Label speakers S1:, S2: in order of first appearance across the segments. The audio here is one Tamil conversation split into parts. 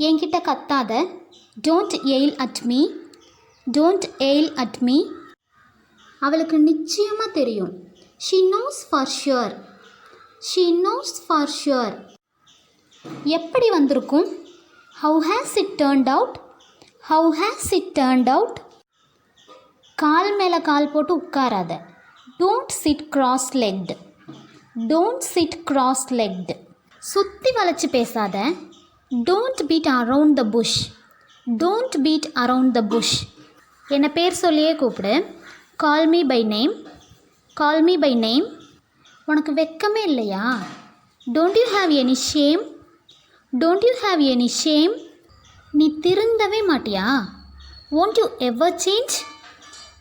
S1: என்கிட்ட கத்தாத. Don't yell at me. Don't yell at me. அவளுக்கு நிச்சயமாக தெரியும். She knows for sure. She knows for sure. எப்படி வந்திருக்கும்? How has it turned out? How has it turned out? கால் மேலே கால் போட்டு உட்காராத. Don't sit cross legged. Don't sit cross legged. சுற்றி வளைச்சி பேசாத. Don't beat around the bush. Don't beat around the bush. என்னை பேர் சொல்லியே கூப்பிடு. Call me by name. Call me by name. உனக்கு வெக்கமே இல்லையா? Don't you have any shame? Don't you have any shame? நீ திருந்தவே மாட்டியா? won't you ever change?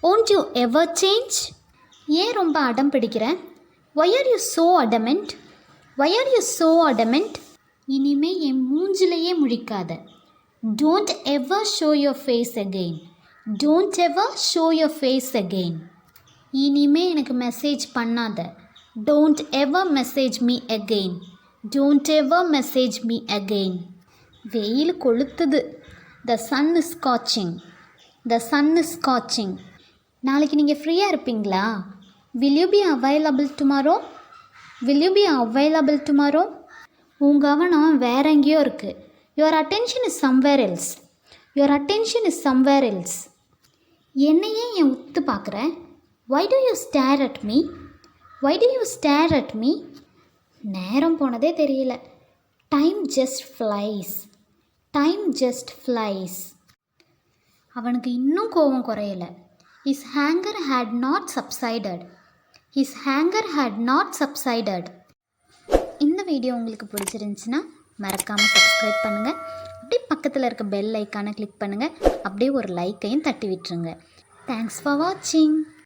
S1: won't you ever change? ஏன் ரொம்ப அடம் பிடிக்கிற? why are you so adamant? why are you so adamant? இனிமே என் மூஞ்சிலையே முழிக்காத. don't ever show your face again. don't ever show your face again. இனிமே எனக்கு மெசேஜ் பண்ணாத. don't ever message me again. don't ever message me again. வெயில் கொளுத்துது. the sun is scorching. the sun is scorching. நாளைக்கு நீங்கள் ஃப்ரீயாக இருப்பீங்களா? will you be available tomorrow? will you be available tomorrow? உன் கவனம் வேற எங்கேயோ இருக்குது. your attention is somewhere else. your attention is somewhere else. என்னையே என் உத்து பார்க்குற? why do you stare at me? why do you stare at me? நேரம் போனதே தெரியல. time just flies. time just flies. அவனுக்கு இன்னும் கோபம் குறையலை. his anger had not subsided. his anger had not subsided. இந்த வீடியோ உங்களுக்கு பிடிச்சிருந்துச்சுன்னா மறக்காமல் சப்ஸ்கிரைப் பண்ணுங்கள். அப்படியே பக்கத்தில் இருக்க பெல் ஐக்கானை கிளிக் பண்ணுங்கள். அப்படியே ஒரு லைக்கையும் தட்டி விட்டுருங்க. தேங்க்ஸ் ஃபார் வாட்சிங்.